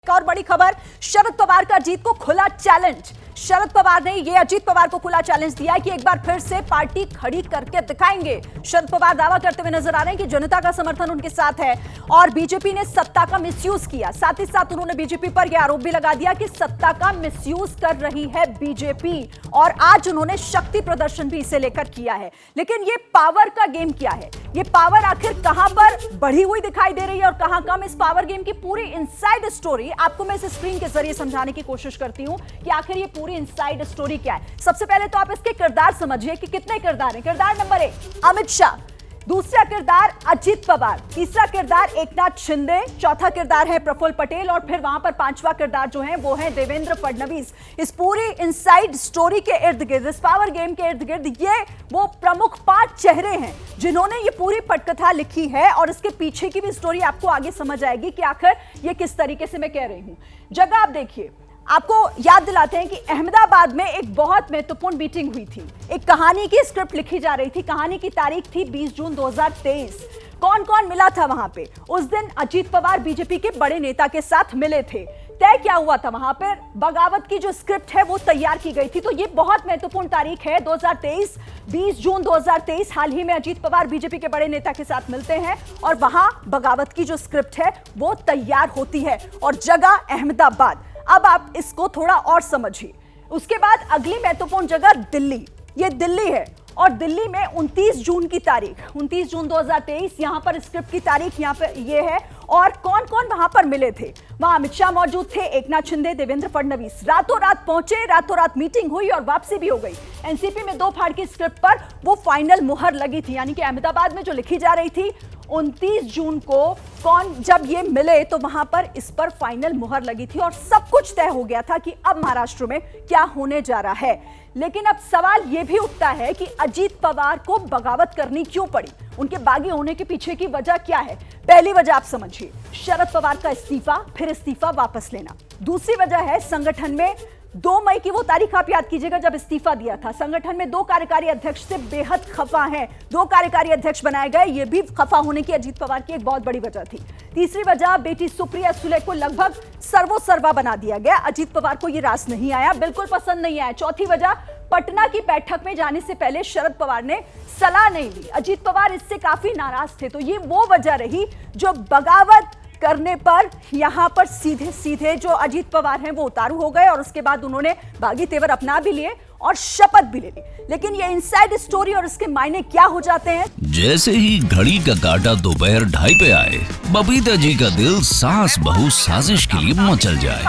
एक और बड़ी खबर, शरद पवार का अजीत को खुला चैलेंज। शरद पवार ने ये अजीत पवार को खुला चैलेंज दिया है कि एक बार फिर से पार्टी खड़ी करके दिखाएंगे। शरद पवार दावा करते हुए नजर आ रहे हैं कि जनता का समर्थन उनके साथ है और बीजेपी ने सत्ता का मिसयूज किया। साथ ही साथ उन्होंने बीजेपी पर यह आरोप भी लगा दिया कि सत्ता का मिसयूज कर रही है बीजेपी और आज उन्होंने शक्ति प्रदर्शन भी इसे लेकर किया है। लेकिन ये पावर का गेम क्या है, ये पावर आखिर कहां पर बढ़ी हुई दिखाई दे रही है और कहां कम, इस पावर गेम की पूरी इनसाइड स्टोरी आपको मैं इस स्क्रीन के जरिए समझाने की कोशिश करती हूं कि आखिर ये पूरी इनसाइड स्टोरी क्या है। सबसे पहले तो आप इसके किरदार समझिए कि कितने किरदार हैं। किरदार नंबर 1 अमित शाह, दूसरा किरदार अजीत पवार, तीसरा किरदार एकनाथ शिंदे, चौथा किरदार है प्रफुल्ल पटेल और फिर वहां पर पांचवा किरदार जो है वो है देवेंद्र फडणवीस। इस पूरी इनसाइड स्टोरी के इर्द गिर्द, इस पावर गेम के इर्द गिर्द ये वो प्रमुख 5 चेहरे हैं जिन्होंने ये पूरी पटकथा लिखी है और इसके पीछे की भी स्टोरी आपको आगे समझ आएगी कि आखिर ये किस तरीके से मैं कह रही हूं। जगह आप देखिए, आपको याद दिलाते हैं कि अहमदाबाद में एक बहुत महत्वपूर्ण मीटिंग हुई थी। एक कहानी की स्क्रिप्ट लिखी जा रही थी। कहानी की तारीख थी 20 जून 2023। कौन कौन मिला था वहां पे? उस दिन अजीत पवार बीजेपी के बड़े नेता के साथ मिले थे। तय क्या हुआ था वहां पर? बगावत की जो स्क्रिप्ट है वो तैयार की गई थी। तो ये बहुत महत्वपूर्ण तारीख है 2023, 20 जून 2023। हाल ही में अजीत पवार बीजेपी के बड़े नेता के साथ मिलते हैं और वहां बगावत की जो स्क्रिप्ट है वो तैयार होती है और जगह अहमदाबाद। अब आप इसको थोड़ा और समझिए। उसके बाद अगली महत्वपूर्ण जगह दिल्ली। ये दिल्ली है और दिल्ली में 29 जून की तारीख, 29 जून 2023 यहां पर स्क्रिप्ट की तारीख यहां पर ये है। और कौन कौन वहां पर मिले थे? वहां अमित शाह मौजूद थे, एकनाथ शिंदे, देवेंद्र फडणवीस रातों रात पहुंचे, रातों रात मीटिंग हुई और वापसी भी हो गई। एनसीपी में 2 फाड़ की स्क्रिप्ट पर वो फाइनल मुहर लगी थी, यानी कि अहमदाबाद में जो लिखी जा रही थी 29 जून को कौन जब ये मिले तो वहां पर इस पर फाइनल मुहर लगी थी और सब कुछ तय हो गया था कि अब महाराष्ट्र में क्या होने जा रहा है। लेकिन अब सवाल यह भी उठता है कि अजीत पवार को बगावत करनी क्यों पड़ी? उनके बागी होने के पीछे की वजह क्या है? पहली वजह आप समझिए, शरद पवार का इस्तीफा, फिर इस्तीफा वापस लेना। दूसरी वजह है संगठन में 2 मई की वो तारीख आप याद कीजिएगा जब इस्तीफा दिया था। संगठन में 2 कार्यकारी अध्यक्ष से बेहद खफा हैं। 2 कार्यकारी अध्यक्ष बनाए गए, ये भी खफा होने की अजीत पवार की एक बहुत बड़ी वजह थी। तीसरी वजह, बेटी सुप्रिया सुले को लगभग सर्वोसर्वा बना दिया गया। अजीत पवार को ये रास नहीं आया, बिल्कुल पसंद नहीं आया। चौथी वजह, पटना की बैठक में जाने से पहले शरद पवार ने सलाह नहीं ली। अजीत पवार इससे काफी नाराज थे। तो ये वो वजह रही जो बगावत करने पर यहां पर सीधे सीधे जो अजीत पवार हैं वो उतारू हो गए और उसके बाद उन्होंने बागी तेवर अपना भी लिए और शपथ भी ले ली। लेकिन ये इनसाइड स्टोरी और इसके मायने क्या हो जाते हैं? जैसे ही घड़ी का काटा दोपहर 2:30 पे आए, बबीता जी का दिल सास बहू साजिश के लिए मचल जाए।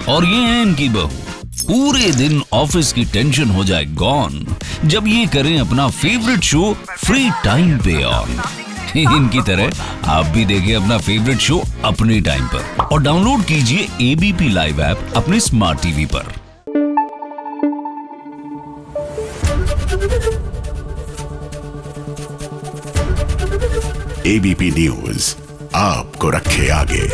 और ये है इनकी बहू, पूरे दिन ऑफिस की टेंशन हो जाए गॉन जब ये करें अपना फेवरेट शो फ्री टाइम पे ऑन। इनकी तरह आप भी देखिए अपना फेवरेट शो अपने टाइम पर और डाउनलोड कीजिए एबीपी लाइव ऐप अपने स्मार्ट टीवी पर। एबीपी न्यूज आपको रखे आगे।